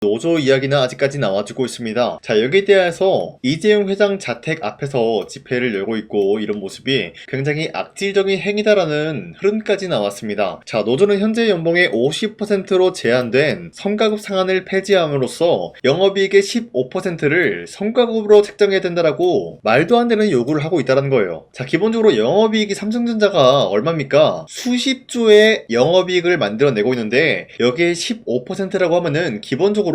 노조 이야기는 아직까지 나와주고 있습니다. 자, 여기에 대해서 이재용 회장 자택 앞에서 집회를 열고 있고 이런 모습이 굉장히 악질적인 행위다라는 흐름까지 나왔습니다. 자, 노조는 현재 연봉의 50%로 제한된 성과급 상한을 폐지함으로써 영업이익의 15%를 성과급으로 책정해야 된다라고 말도 안 되는 요구를 하고 있다는 거예요. 자, 기본적으로 영업이익이 삼성전자가 얼마입니까? 수십조의 영업이익을 만들어내고 있는데 여기에 15%라고 하면은 기본적으로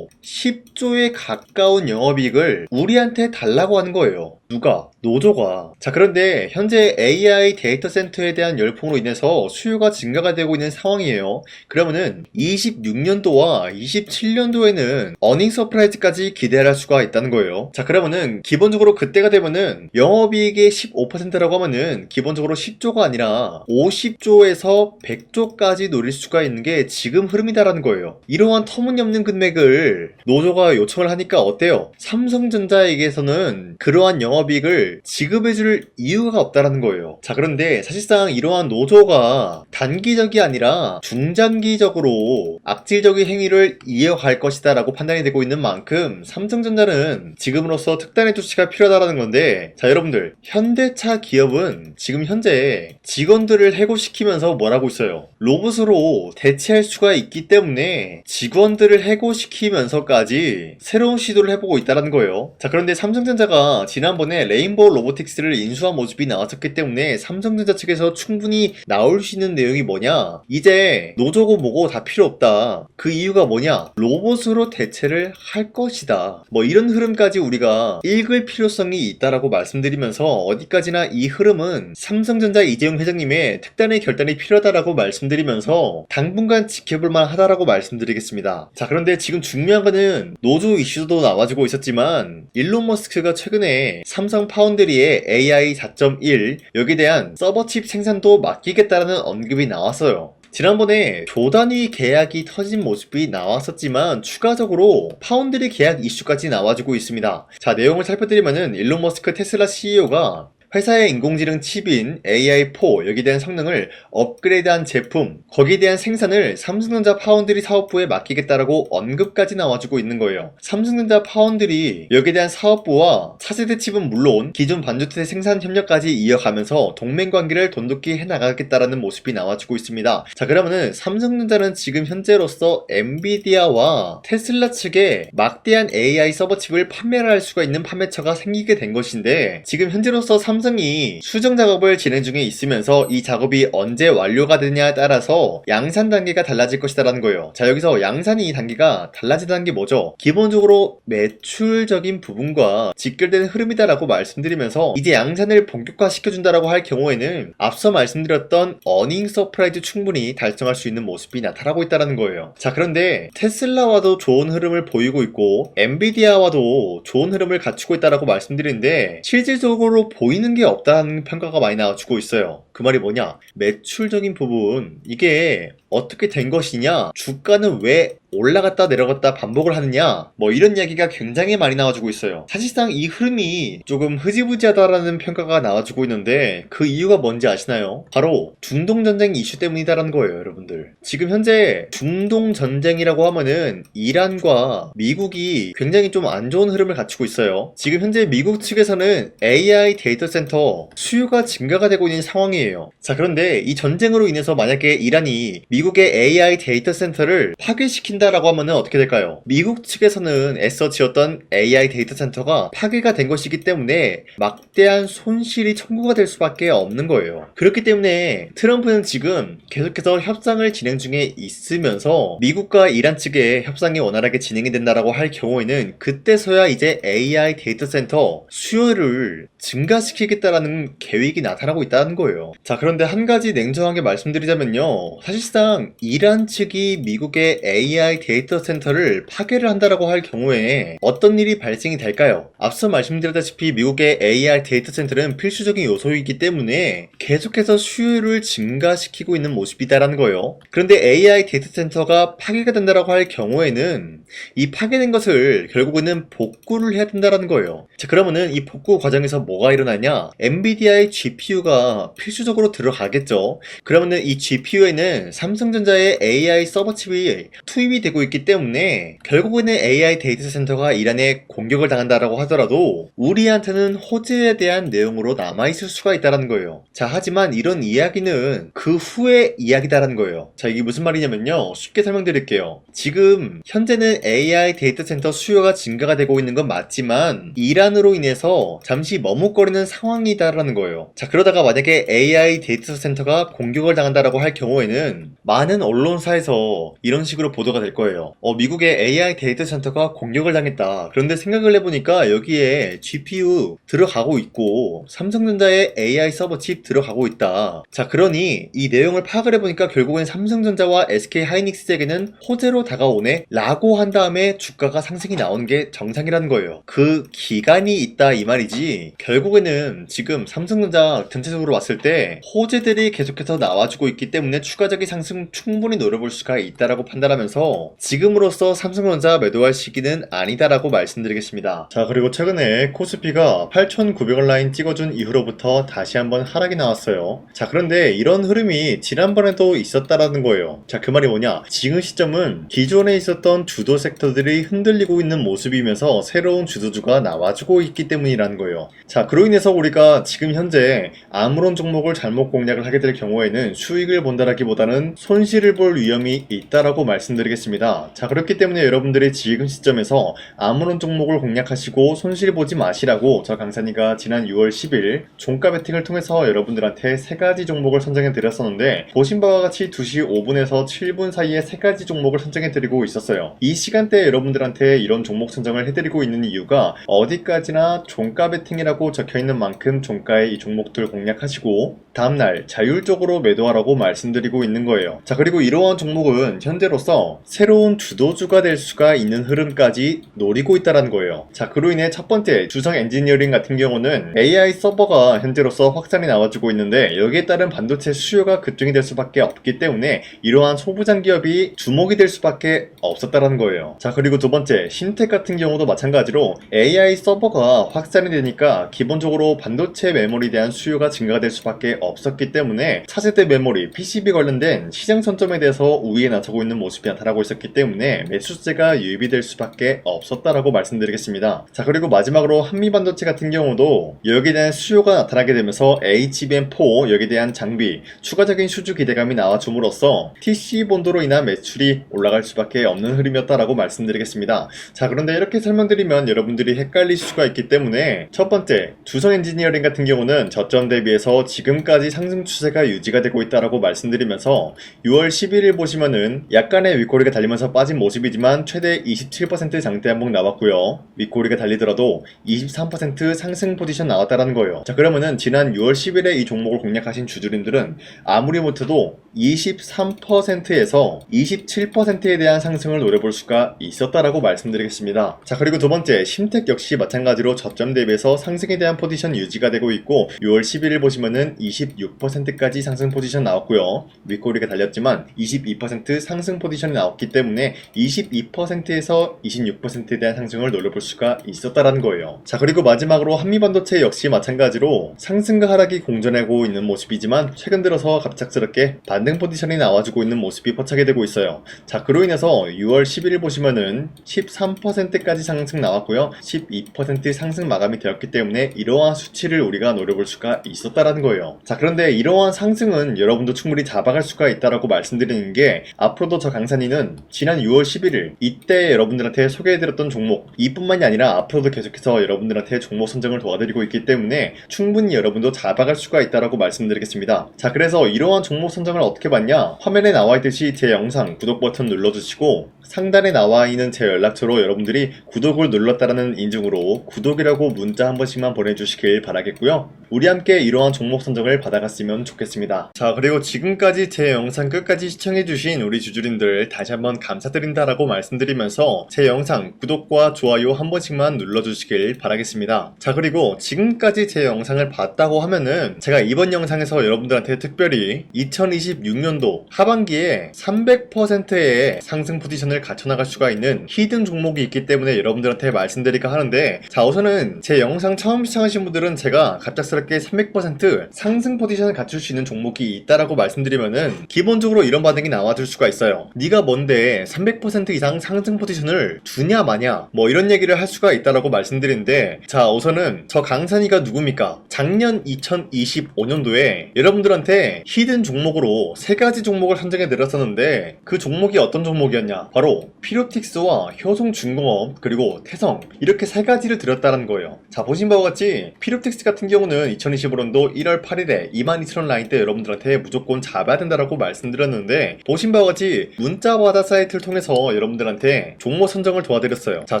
10조에 가까운 영업이익을 우리한테 달라고 하는 거예요. 누가? 노조가. 자, 그런데 현재 AI 데이터 센터에 대한 열풍으로 인해서 수요가 증가가 되고 있는 상황이에요. 그러면은 26년도와 27년도에는 어닝 서프라이즈까지 기대할 수가 있다는 거예요. 자, 그러면은 기본적으로 그때가 되면은 영업이익의 15%라고 하면은 기본적으로 10조가 아니라 50조에서 100조까지 노릴 수가 있는 게 지금 흐름이다라는 거예요. 이러한 터무니없는 금액을 노조가 요청을 하니까 어때요? 삼성전자에게서는 그러한 영업이익을 지급해줄 이유가 없다라는 거예요. 자, 그런데 사실상 이러한 노조가 단기적이 아니라 중장기적으로 악질적인 행위를 이어갈 것이다 라고 판단이 되고 있는 만큼 삼성전자는 지금으로서 특단의 조치가 필요하다는 건데, 자, 여러분들, 현대차 기업은 지금 현재 직원들을 해고시키면서 뭘 하고 있어요? 로봇으로 대체할 수가 있기 때문에 직원들을 해고시키면서까지 새로운 시도를 해보고 있다는 거예요. 자, 그런데 삼성전자가 지난번에 레인보우 로보틱스를 인수한 모습이 나왔었기 때문에 삼성전자 측에서 충분히 나올 수 있는 내용이 뭐냐? 이제 노조고 뭐고 다 필요 없다. 그 이유가 뭐냐? 로봇으로 대체를 할 것이다. 뭐 이런 흐름까지 우리가 읽을 필요성이 있다라고 말씀드리면서 어디까지나 이 흐름은 삼성전자 이재용 회장님의 특단의 결단이 필요하다라고 말씀드리면서 당분간 지켜볼만 하다라고 말씀드리겠습니다. 자, 그런데 지금 중요한 거는 노조 이슈도 나와주고 있었지만 일론 머스크가 최근에 삼성 파운드리의 AI 4.1 여기에 대한 서버칩 생산도 맡기겠다라는 언급이 나왔어요. 지난번에 조단위 계약이 터진 모습이 나왔었지만 추가적으로 파운드리 계약 이슈까지 나와주고 있습니다. 자, 내용을 살펴드리면은 일론 머스크 테슬라 CEO가 회사의 인공지능 칩인 AI4 여기에 대한 성능을 업그레이드한 제품, 거기에 대한 생산을 삼성전자 파운드리 사업부에 맡기겠다라고 언급까지 나와주고 있는 거예요. 삼성전자 파운드리 여기에 대한 사업부와 차세대 칩은 물론 기존 반도체 생산 협력까지 이어가면서 동맹관계를 돈독히 해나가겠다라는 모습이 나와주고 있습니다. 자, 그러면은 삼성전자는 지금 현재로서 엔비디아와 테슬라 측에 막대한 AI 서버칩을 판매를 할 수가 있는 판매처가 생기게 된 것인데, 지금 현재로서 삼성이 수정 작업을 진행 중에 있으면서 이 작업이 언제 완료가 되냐에 따라서 양산 단계가 달라질 것이다라는 거예요. 자, 여기서 양산이 단계가 달라진다는 게 뭐죠? 기본적으로 매출적인 부분과 직결되는 흐름이다라고 말씀드리면서 이제 양산을 본격화 시켜준다라고 할 경우에는 앞서 말씀드렸던 어닝 서프라이즈 충분히 달성할 수 있는 모습이 나타나고 있다는 거예요. 자, 그런데 테슬라와도 좋은 흐름을 보이고 있고 엔비디아와도 좋은 흐름을 갖추고 있다라고 말씀드리는데 실질적으로 보이는 게 없다는 평가가 많이 나와주고 있어요. 그 말이 뭐냐? 매출적인 부분, 이게 어떻게 된 것이냐? 주가는 왜 올라갔다 내려갔다 반복을 하느냐? 뭐 이런 이야기가 굉장히 많이 나와주고 있어요. 사실상 이 흐름이 조금 흐지부지하다라는 평가가 나와주고 있는데 그 이유가 뭔지 아시나요? 바로 중동전쟁 이슈 때문이다라는 거예요, 여러분들. 지금 현재 중동전쟁이라고 하면은 이란과 미국이 굉장히 좀 안 좋은 흐름을 갖추고 있어요. 지금 현재 미국 측에서는 AI 데이터 센터 수요가 증가가 되고 있는 상황이에요. 자, 그런데 이 전쟁으로 인해서 만약에 이란이 미국의 AI 데이터 센터를 파괴시킨다라고 하면은 어떻게 될까요? 미국 측에서는 애써 지었던 AI 데이터 센터가 파괴가 된 것이기 때문에 막대한 손실이 청구가 될 수밖에 없는 거예요. 그렇기 때문에 트럼프는 지금 계속해서 협상을 진행 중에 있으면서 미국과 이란 측의 협상이 원활하게 진행이 된다라고 할 경우에는 그때서야 이제 AI 데이터 센터 수요를 증가시키겠다라는 계획이 나타나고 있다는 거예요. 자, 그런데 한 가지 냉정하게 말씀드리자면요, 사실상 이란 측이 미국의 AI 데이터 센터를 파괴를 한다라고 할 경우에 어떤 일이 발생이 될까요? 앞서 말씀드렸다시피 미국의 AI 데이터 센터는 필수적인 요소이기 때문에 계속해서 수요를 증가시키고 있는 모습이다라는 거예요. 그런데 AI 데이터 센터가 파괴가 된다라고 할 경우에는 이 파괴된 것을 결국에는 복구를 해야 된다라는 거예요. 자, 그러면은 이 복구 과정에서 뭐가 일어나냐? 엔비디아의 GPU가 필수적으로 들어가겠죠. 그러면은 이 GPU에는 삼성 삼성전자의 AI 서버 칩이 투입이 되고 있기 때문에 결국에는 AI 데이터 센터가 이란에 공격을 당한다라고 하더라도 우리한테는 호재에 대한 내용으로 남아있을 수가 있다는 거예요. 자, 하지만 이런 이야기는 그 후의 이야기다라는 거예요. 자, 이게 무슨 말이냐면요. 쉽게 설명드릴게요. 지금 현재는 AI 데이터 센터 수요가 증가가 되고 있는 건 맞지만 이란으로 인해서 잠시 머뭇거리는 상황이다라는 거예요. 자, 그러다가 만약에 AI 데이터 센터가 공격을 당한다라고 할 경우에는 많은 언론사에서 이런 식으로 보도가 될 거예요. 미국의 AI 데이터 센터가 공격을 당했다. 그런데 생각을 해보니까 여기에 GPU 들어가고 있고 삼성전자의 AI 서버 칩 들어가고 있다. 자, 그러니 이 내용을 파악을 해보니까 결국엔 삼성전자와 SK 하이닉스에게는 호재로 다가오네 라고 한 다음에 주가가 상승이 나오는 게 정상이라는 거예요. 그 기간이 있다 이 말이지 결국에는 지금 삼성전자 전체적으로 봤을 때 호재들이 계속해서 나와주고 있기 때문에 추가적인 상승 충분히 노려볼 수가 있다라고 판단하면서 지금으로서 삼성전자 매도할 시기는 아니다라고 말씀드리겠습니다. 자, 그리고 최근에 코스피가 8,900원 라인 찍어준 이후로부터 다시 한번 하락이 나왔어요. 자, 그런데 이런 흐름이 지난번에도 있었다라는 거예요. 자, 그 말이 뭐냐? 지금 시점은 기존에 있었던 주도 섹터들이 흔들리고 있는 모습이면서 새로운 주도주가 나와주고 있기 때문이라는 거예요. 자, 그로 인해서 우리가 지금 현재 아무런 종목을 잘못 공략을 하게 될 경우에는 수익을 본다라기보다는 손실을 볼 위험이 있다라고 말씀드리겠습니다. 자, 그렇기 때문에 여러분들이 지금 시점에서 아무런 종목을 공략하시고 손실 보지 마시라고 저 강산이가 지난 6월 10일 종가 베팅을 통해서 여러분들한테 3가지 종목을 선정해 드렸었는데 보신 바와 같이 2시 5분에서 7분 사이에 3가지 종목을 선정해 드리고 있었어요. 이 시간대에 여러분들한테 이런 종목 선정을 해드리고 있는 이유가 어디까지나 종가 베팅이라고 적혀있는 만큼 종가의 이 종목들 공략하시고 다음날 자율적으로 매도하라고 말씀드리고 있는 거예요. 자, 그리고 이러한 종목은 현재로서 새로운 주도주가 될 수가 있는 흐름까지 노리고 있다는 거예요. 자, 그로 인해 첫 번째 주성 엔지니어링 같은 경우는 AI 서버가 현재로서 확산이 나와주고 있는데 여기에 따른 반도체 수요가 급증이 될 수밖에 없기 때문에 이러한 소부장 기업이 주목이 될 수밖에 없었다는 거예요. 자, 그리고 두 번째 신텍 같은 경우도 마찬가지로 AI 서버가 확산이 되니까 기본적으로 반도체 메모리에 대한 수요가 증가가 될 수밖에 없었기 때문에 차세대 메모리, PCB 관련된 시장 선점에 대해서 우위에 나서고 있는 모습이 나타나고 있었기 때문에 매수세가 유입이 될 수밖에 없었다라고 말씀드리겠습니다. 자, 그리고 마지막으로 한미반도체 같은 경우도 여기에 대한 수요가 나타나게 되면서 HBM4 여기에 대한 장비, 추가적인 수주 기대감이 나와줌으로써 TC본도로 인한 매출이 올라갈 수밖에 없는 흐름이었다라고 말씀드리겠습니다. 자, 그런데 이렇게 설명드리면 여러분들이 헷갈릴 수가 있기 때문에 첫 번째, 주성 엔지니어링 같은 경우는 저점 대비해서 지금까지 상승 추세가 유지가 되고 있다라고 말씀드리면서 6월 11일 보시면은 약간의 윗꼬리가 달리면서 빠진 모습이지만 최대 27% 장대 한봉 나왔고요. 윗꼬리가 달리더라도 23% 상승 포지션 나왔다라는 거예요. 자, 그러면은 지난 6월 10일에 이 종목을 공략하신 주주님들은 아무리 못해도 23%에서 27%에 대한 상승을 노려볼 수가 있었다라고 말씀드리겠습니다. 자, 그리고 두 번째 심텍 역시 마찬가지로 저점 대비해서 상승에 대한 포지션 유지가 되고 있고 6월 11일 보시면은 26%까지 상승 포지션 나왔고요. 윗꼬리가 달렸지만 22% 상승 포지션이 나왔기 때문에 22%에서 26%에 대한 상승을 노려볼 수가 있었다라는 거예요. 자, 그리고 마지막으로 한미반도체 역시 마찬가지로 상승과 하락이 공존하고 있는 모습이지만 최근 들어서 갑작스럽게 반등 포지션이 나와주고 있는 모습이 포착이 되고 있어요. 자, 그로 인해서 6월 11일 보시면은 13%까지 상승 나왔고요. 12% 상승 마감이 되었기 때문에 이러한 수치를 우리가 노려볼 수가 있었다라는 거예요. 자, 그런데 이러한 상승은 여러분도 충분히 잡아갈 수가 있다라고 말씀드리는 게 앞으로도 저 강산이는 지난 6월 11일 이때 여러분들한테 소개해드렸던 종목 이뿐만이 아니라 앞으로도 계속해서 여러분들한테 종목 선정을 도와드리고 있기 때문에 충분히 여러분도 잡아갈 수가 있다라고 말씀드리겠습니다. 자, 그래서 이러한 종목 선정을 어떻게 받냐? 화면에 나와있듯이 제 영상 구독 버튼 눌러주시고 상단에 나와있는 제 연락처로 여러분들이 구독을 눌렀다라는 인증으로 구독이라고 문자 한 번씩만 보내주시길 바라겠고요. 우리 함께 이러한 종목 선정을 받아갔으면 좋겠습니다. 자, 그리고 지금까지 제 영상 끝까지 시청해주신 우리 주주님들 다시 한번 감사드린다라고 말씀드리면서 제 영상 구독과 좋아요 한 번씩만 눌러주시길 바라겠습니다. 자, 그리고 지금까지 제 영상을 봤다고 하면은 제가 이번 영상에서 여러분들한테 특별히 2026년도 하반기에 300%의 상승 포지션을 갖춰나갈 수가 있는 히든 종목이 있기 때문에 여러분들한테 말씀드릴까 하는데, 자, 우선은 제 영상 처음 시청하신 분들은 제가 갑작스럽게 갑작스럽게 300% 상승 포지션을 갖출 수 있는 종목이 있다라고 말씀드리면은 기본적으로 이런 반응이 나와줄 수가 있어요. 네가 뭔데 300% 이상 상승 포지션을 두냐 마냐 뭐 이런 얘기를 할 수가 있다라고 말씀드리는데, 자 우선은 저 강산이가 누굽니까? 작년 2025년도에 여러분들한테 히든 종목으로 3가지 종목을 선정해 드렸었는데 그 종목이 어떤 종목이었냐? 바로 피로틱스와 효성중공업 그리고 태성, 이렇게 3가지를 드렸다는 거예요. 자 보신 바와 같이 피로틱스 같은 경우는 2025년도 1월 8일에 22,000원 라인 때 여러분들한테 무조건 잡아야 된다라고 말씀드렸는데, 보신 바와 같이 문자바다 사이트를 통해서 여러분들한테 종목 선정을 도와드렸어요. 자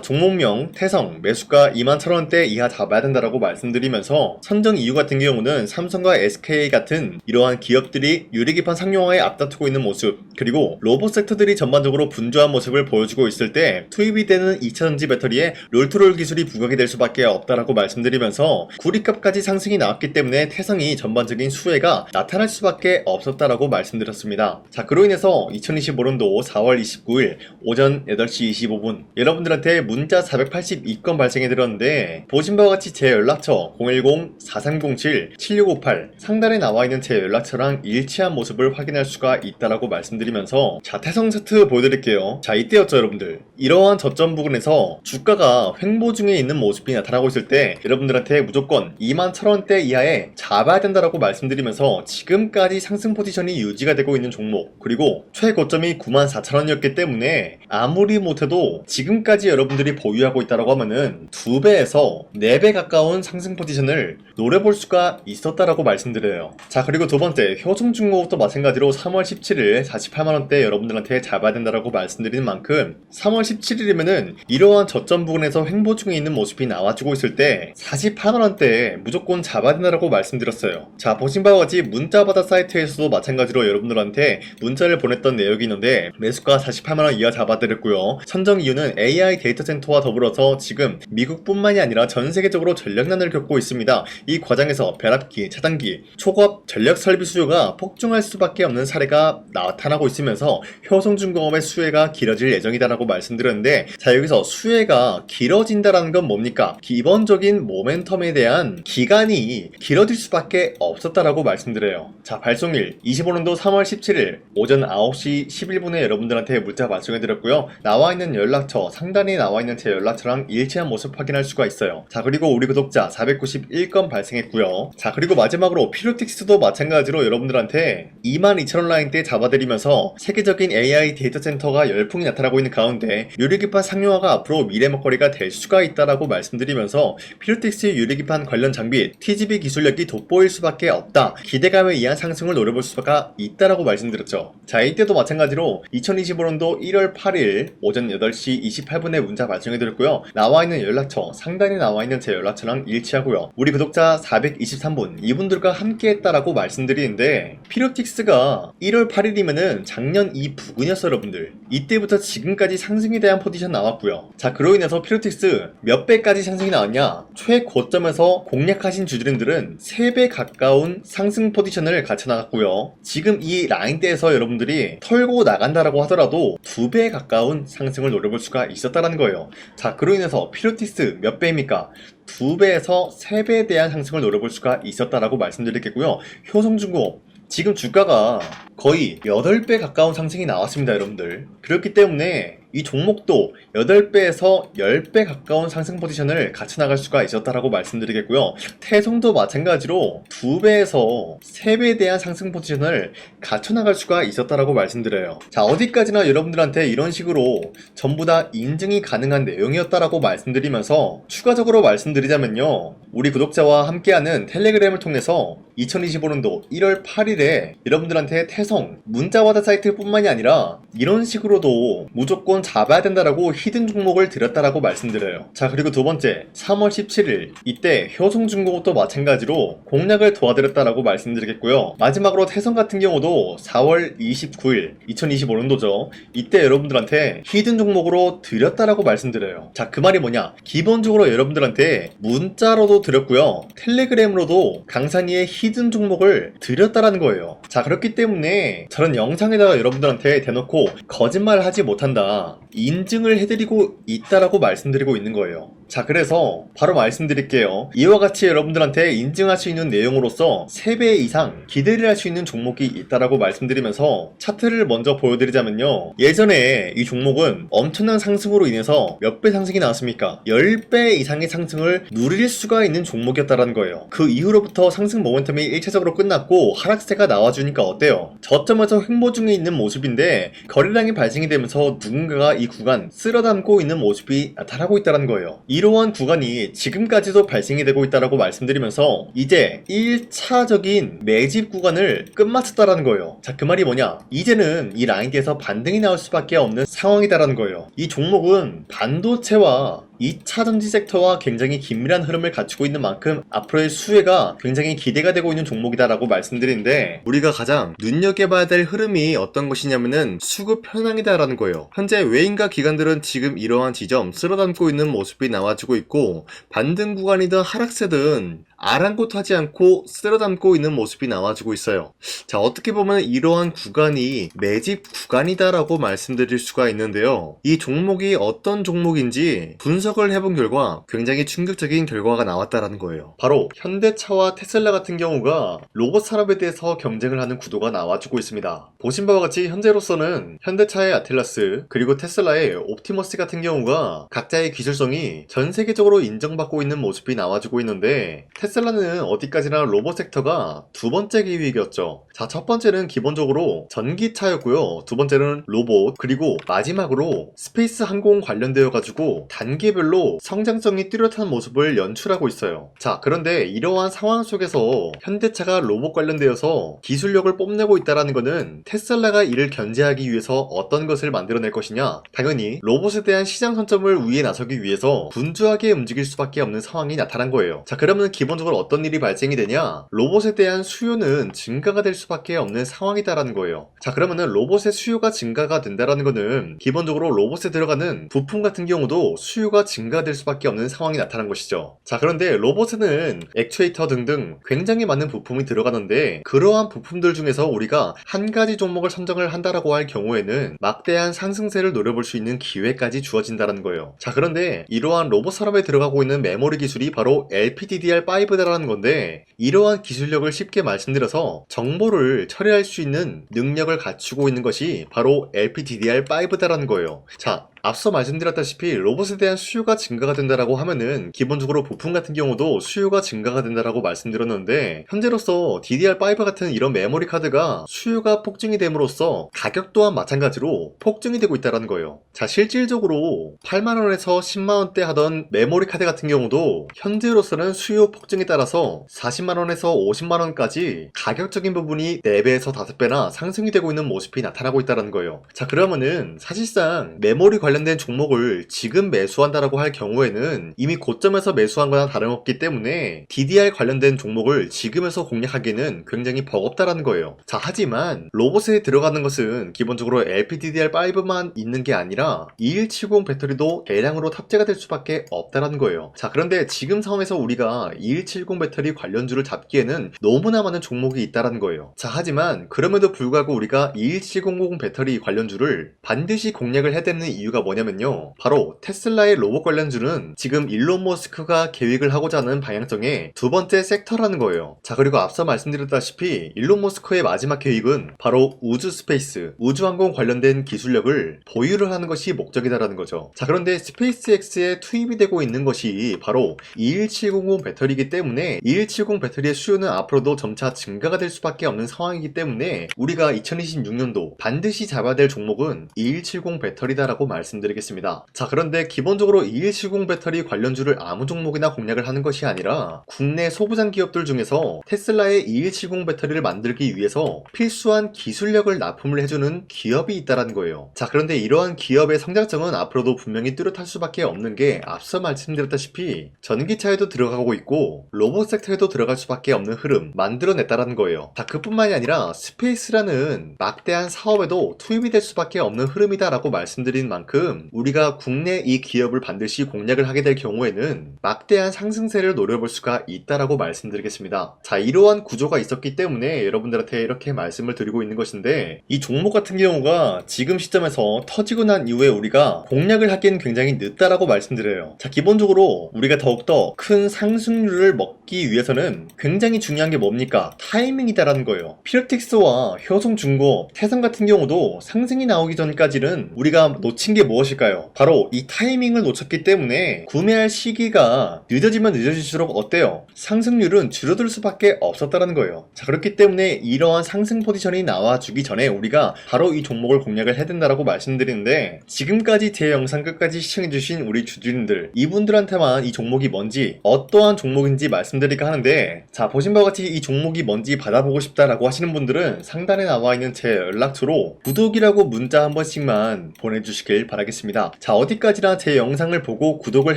종목명 태성 매수가 21,000원대 이하 잡아야 된다라고 말씀드리면서, 선정 이유 같은 경우는 삼성과 SK 같은 이러한 기업들이 유리기판 상용화에 앞다투고 있는 모습, 그리고 로봇 섹터들이 전반적으로 분주한 모습을 보여주고 있을 때 투입이 되는 2차전지 배터리에 롤투롤 기술이 부각이 될 수밖에 없다라고 말씀드리면서, 구리값까지 상승이 나왔기 때문에 태성이 전반적인 수혜가 나타날 수밖에 없었다라고 말씀드렸습니다. 자 그로 인해서 2025년도 4월 29일 오전 8시 25분 여러분들한테 문자 482건 발생해 드렸는데, 보신 바와 같이 제 연락처 010-4307-7658 상단에 나와 있는 제 연락처랑 일치한 모습을 확인할 수가 있다라고 말씀드리면서, 자 태성 세트 보여드릴게요. 자 이때였죠 여러분들. 이러한 저점 부근에서 주가가 횡보 중에 있는 모습이 나타나고 있을 때 여러분들한테 무조건 21,000원대 이하에 잡아야 된다라고 말씀드리면서, 지금까지 상승 포지션이 유지가 되고 있는 종목, 그리고 최고점이 94,000원이었기 때문에 아무리 못해도 지금까지 여러분들이 보유하고 있다라고 하면은 2배에서 4배 가까운 상승 포지션을 노려볼 수가 있었다라고 말씀드려요. 자 그리고 두 번째 효성중공업도 마찬가지로 3월 17일 48만원대 여러분들한테 잡아야 된다라고 말씀드리는 만큼, 3월 17일이면은 이러한 저점 부근에서 횡보 중에 있는 모습이 나와주고 있을 때 48만원대에 무조건 잡아야 된다라고 말씀드렸어요. 자 보신 바와 같이 문자바다 사이트에서도 마찬가지로 여러분들한테 문자를 보냈던 내역이 있는데, 매수가 48만원 이하 잡아드렸고요. 선정 이유는 AI 데이터 센터와 더불어서 지금 미국뿐만이 아니라 전 세계적으로 전력난을 겪고 있습니다. 이 과정에서 벼락기, 차단기, 초고압 전력 설비 수요가 폭증할 수밖에 없는 사례가 나타나고 있으면서 효성중공업의 수혜가 길어질 예정이다라고 말씀드렸는데, 자 여기서 수혜가 길어진다라는 건 뭡니까? 기본적인 모멘텀에 대한 기간이 길어질 수밖에 없었다라고 말씀드려요. 자 발송일 25년도 3월 17일 오전 9시 11분에 여러분들한테 문자 발송해드렸고요. 나와있는 연락처 상단에 나와있는 제 연락처랑 일치한 모습 확인할 수가 있어요. 자 그리고 우리 구독자 491건 발생했고요. 자 그리고 마지막으로 피로틱스도 마찬가지로 여러분들한테 22,000원 라인 때 잡아드리면서, 세계적인 AI 데이터 센터가 열풍이 나타나고 있는 가운데 유리기판 상용화가 앞으로 미래 먹거리가 될 수가 있다라고 말씀드리면서, 피로틱스 유리기판 관련 장비 TGV 기술력이 돋보일 수밖에 없다, 기대감에 의한 상승을 노려볼 수가 있다라고 말씀드렸죠. 자 이때도 마찬가지로 2025년도 1월 8일 오전 8시 28분에 문자 발송해드렸고요. 나와있는 연락처 상단에 나와있는 제 연락처랑 일치하고요. 우리 구독자 423분 이분들과 함께 했다라고 말씀드리는데, 피로틱스가 1월 8일이면은 작년 이 부근이었어요 여러분들. 이때부터 지금까지 상승에 대한 포지션 나왔고요. 자 그로 인해서 피로틱스 몇 배까지 상승이 나왔냐? 최고점에서 공략하신 주주님들은 3배 가까운 상승 포지션을 갖춰 나갔고요. 지금 이 라인대에서 여러분들이 털고 나간다라고 하더라도 2배 가까운 상승을 노려볼 수가 있었다라는 거예요. 자 그로 인해서 피로틱스 몇 배입니까? 2배에서 3배에 대한 상승을 노려볼 수가 있었다라고 말씀드리겠고요. 효성중공업 지금 주가가 거의 8배 가까운 상승이 나왔습니다 여러분들. 그렇기 때문에 이 종목도 8배에서 10배 가까운 상승 포지션을 갖춰 나갈 수가 있었다라고 말씀드리겠고요. 태성도 마찬가지로 2배에서 3배에 대한 상승 포지션을 갖춰 나갈 수가 있었다라고 말씀드려요. 자 어디까지나 여러분들한테 이런 식으로 전부 다 인증이 가능한 내용이었다라고 말씀드리면서, 추가적으로 말씀드리자면요, 우리 구독자와 함께하는 텔레그램을 통해서 2025년도 1월 8일에 여러분들한테 태성 문자와다 사이트 뿐만이 아니라 이런 식으로도 무조건 잡아야 된다라고 히든 종목을 드렸다라고 말씀드려요. 자 그리고 두 번째 3월 17일 이때 효성중공업도 마찬가지로 공략을 도와드렸다라고 말씀드리겠고요. 마지막으로 태성 같은 경우도 4월 29일 2025년도죠. 이때 여러분들한테 히든 종목으로 드렸다라고 말씀드려요. 자 그 말이 뭐냐? 기본적으로 여러분들한테 문자로도 드렸고요, 텔레그램으로도 강산이의 히든 종목을 드렸다라는 거예요. 자 그렇기 때문에 저런 영상에다가 여러분들한테 대놓고 거짓말을 하지 못한다, 인증을 해드리고 있다라고 말씀드리고 있는 거예요. 자, 그래서 바로 말씀드릴게요. 이와 같이 여러분들한테 인증할 수 있는 내용으로서 3배 이상 기대를 할 수 있는 종목이 있다라고 말씀드리면서 차트를 먼저 보여드리자면요. 예전에 이 종목은 엄청난 상승으로 인해서 몇 배 상승이 나왔습니까? 10배 이상의 상승을 누릴 수가 있는 종목이었다라는 거예요. 그 이후로부터 상승 모멘텀이 1차적으로 끝났고 하락세가 나와주니까 어때요? 저점에서 횡보 중에 있는 모습인데 거래량이 발생이 되면서 누군가가 이 구간 쓸어담고 있는 모습이 나타나고 있다는 거예요. 이러한 구간이 지금까지도 발생이 되고 있다라고 말씀드리면서 이제 1차적인 매집 구간을 끝마쳤다라는 거예요. 자, 그 말이 뭐냐? 이제는 이 라인대에서 반등이 나올 수밖에 없는 상황이다라는 거예요. 이 종목은 반도체와 2차 전지 섹터와 굉장히 긴밀한 흐름을 갖추고 있는 만큼 앞으로의 수혜가 굉장히 기대가 되고 있는 종목이다라고 말씀드리는데, 우리가 가장 눈여겨봐야 될 흐름이 어떤 것이냐면은 수급 현황이다라는 거예요. 현재 외인과 기관들은 지금 이러한 지점 쓸어담고 있는 모습이 나와주고 있고, 반등 구간이든 하락세든 아랑곳하지 않고 쓸어담고 있는 모습이 나와주고 있어요. 자, 어떻게 보면 이러한 구간이 매집 구간이다라고 말씀드릴 수가 있는데요. 이 종목이 어떤 종목인지 분석을 해본 결과 굉장히 충격적인 결과가 나왔다라는 거예요. 바로 현대차와 테슬라 같은 경우가 로봇 산업에 대해서 경쟁을 하는 구도가 나와주고 있습니다. 보신 바와 같이 현재로서는 현대차의 아틀라스 그리고 테슬라의 옵티머스 같은 경우가 각자의 기술성이 전 세계적으로 인정받고 있는 모습이 나와주고 있는데, 테슬라는 어디까지나 로봇 섹터가 두 번째 기획이었죠. 자, 첫 번째는 기본적으로 전기차였고요. 두 번째는 로봇, 그리고 마지막으로 스페이스 항공 관련되어 가지고 단계별로 성장성이 뚜렷한 모습을 연출하고 있어요. 자, 그런데 이러한 상황 속에서 현대차가 로봇 관련되어서 기술력을 뽐내고 있다는 것은 테슬라가 이를 견제하기 위해서 어떤 것을 만들어낼 것이냐? 당연히 로봇에 대한 시장 선점을 위해 나서기 위해서 분주하게 움직일 수밖에 없는 상황이 나타난 거예요. 자, 그러면 기본적으로 어떤 일이 발생이 되냐? 로봇에 대한 수요는 증가가 될 수밖에 없는 상황이다라는 거예요. 자, 그러면은 로봇의 수요가 증가가 된다라는 거는 기본적으로 로봇에 들어가는 부품 같은 경우도 수요가 증가될 수밖에 없는 상황이 나타난 것이죠. 자, 그런데 로봇에는 액추에이터 등등 굉장히 많은 부품이 들어가는데, 그러한 부품들 중에서 우리가 한 가지 종목을 선정을 한다라고 할 경우에는 막대한 상승세를 노려볼 수 있는 기회까지 주어진다는 거예요. 자, 그런데 이러한 로봇 산업에 들어가고 있는 메모리 기술이 바로 LPDDR5다라는 건데, 이러한 기술력을 쉽게 말씀드려서 정보를 처리할 수 있는 능력을 갖추고 있는 것이 바로 LPDDR5다라는 거예요. 자, 앞서 말씀드렸다시피 로봇에 대한 수요가 증가가 된다라고 하면은 기본적으로 부품 같은 경우도 수요가 증가가 된다라고 말씀드렸는데, 현재로서 DDR5 같은 이런 메모리 카드가 수요가 폭증이 됨으로써 가격 또한 마찬가지로 폭증이 되고 있다는 거예요. 자, 실질적으로 8만원에서 10만원대 하던 메모리 카드 같은 경우도 현재로서는 수요 폭증에 따라서 40만원에서 50만원까지 가격적인 부분이 4배에서 5배나 상승이 되고 있는 모습이 나타나고 있다는 거예요. 자, 그러면은 사실상 메모리 관련된 종목을 지금 매수한다라고 할 경우에는 이미 고점에서 매수한 거나 다름없기 때문에 DDR 관련된 종목을 지금에서 공략하기는 굉장히 버겁다라는 거예요. 자, 하지만 로봇에 들어가는 것은 기본적으로 LPDDR5만 있는 게 아니라 2170 배터리도 대량으로 탑재가 될 수밖에 없다라는 거예요. 자, 그런데 지금 상황에서 우리가 2170 배터리 관련주를 잡기에는 너무나 많은 종목이 있다라는 거예요. 자, 하지만 그럼에도 불구하고 우리가 21700 배터리 관련주를 반드시 공략을 해야 되는 이유가 뭐냐면요, 바로 테슬라의 로봇 관련주는 지금 일론 머스크가 계획을 하고자 하는 방향성의 두 번째 섹터라는 거예요. 자, 그리고 앞서 말씀드렸다시피 일론 머스크의 마지막 계획은 바로 우주 스페이스, 우주항공 관련된 기술력을 보유를 하는 것이 목적이다라는 거죠. 자, 그런데 스페이스X에 투입이 되고 있는 것이 바로 21700 배터리이기 때문에 21770 배터리의 수요는 앞으로도 점차 증가가 될 수밖에 없는 상황이기 때문에 우리가 2026년도 반드시 잡아야 될 종목은 2170 배터리다라고 말씀드리겠습니다. 자, 그런데 기본적으로 2170 배터리 관련주를 아무 종목이나 공략을 하는 것이 아니라 국내 소부장 기업들 중에서 테슬라의 2170 배터리를 만들기 위해서 필수한 기술력을 납품을 해주는 기업이 있다는 거예요. 자, 그런데 이러한 기업의 성장성은 앞으로도 분명히 뚜렷할 수밖에 없는 게 앞서 말씀드렸다시피 전기차에도 들어가고 있고 로봇 섹터에도 들어갈 수밖에 없는 흐름 만들어냈다는 거예요. 자, 그뿐만이 아니라 스페이스라는 막대한 사업에도 투입이 될 수밖에 없는 흐름이다라고 말씀드린 만큼 만큼 우리가 국내 이 기업을 반드시 공략을 하게 될 경우에는 막대한 상승세를 노려볼 수가 있다라고 말씀드리겠습니다. 자, 이러한 구조가 있었기 때문에 여러분들한테 이렇게 말씀을 드리고 있는 것인데, 이 종목 같은 경우가 지금 시점에서 터지고 난 이후에 우리가 공략을 하기엔 굉장히 늦다라고 말씀드려요. 자, 기본적으로 우리가 더욱더 큰 상승률을 먹기 위해서는 굉장히 중요한 게 뭡니까? 타이밍이다라는 거예요. 피로틱스와 효성중공업, 태성 같은 경우도 상승이 나오기 전까지는 우리가 놓친 게 무엇일까요? 바로 이 타이밍을 놓쳤기 때문에 구매할 시기가 늦어지면 늦어질수록 어때요? 상승률은 줄어들 수밖에 없었다는 거예요. 자, 그렇기 때문에 이러한 상승 포지션이 나와주기 전에 우리가 바로 이 종목을 공략을 해야 된다라고 말씀드리는데, 지금까지 제 영상 끝까지 시청해주신 우리 주주님들, 이분들한테만 이 종목이 뭔지, 어떠한 종목인지 말씀드릴까 하는데, 자, 보신 바와 같이 이 종목이 뭔지 받아보고 싶다라고 하시는 분들은 상단에 나와 있는 제 연락처로 구독이라고 문자 한 번씩만 보내주시길 바라겠습니다. 자, 어디까지나 제 영상을 보고 구독을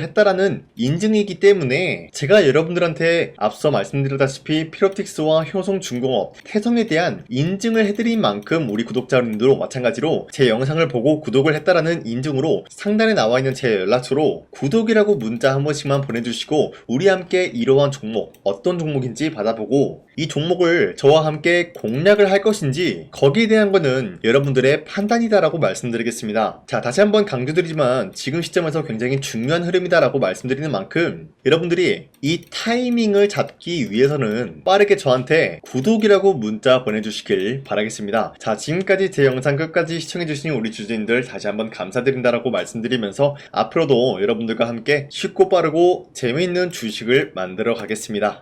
했다라는 인증이기 때문에 제가 여러분들한테 앞서 말씀드렸다시피 피로틱스와 효성중공업, 태성에 대한 인증을 해드린 만큼 우리 구독자님들도 마찬가지로 제 영상을 보고 구독을 했다라는 인증으로 상단에 나와 있는 제 연락처로 구독이라고 문자 한 번씩만 보내주시고 우리 함께 이러한 종목, 어떤 종목인지 받아보고 이 종목을 저와 함께 공략을 할 것인지, 거기에 대한 거는 여러분들의 판단이다라고 말씀드리겠습니다. 자, 다시 한번 강조드리지만 지금 시점에서 굉장히 중요한 흐름이다라고 말씀드리는 만큼 여러분들이 이 타이밍을 잡기 위해서는 빠르게 저한테 구독이라고 문자 보내주시길 바라겠습니다. 자, 지금까지 제 영상 끝까지 시청해주신 우리 주주님들 다시 한번 감사드린다라고 말씀드리면서 앞으로도 여러분들과 함께 쉽고 빠르고 재미있는 주식을 만들어 가겠습니다.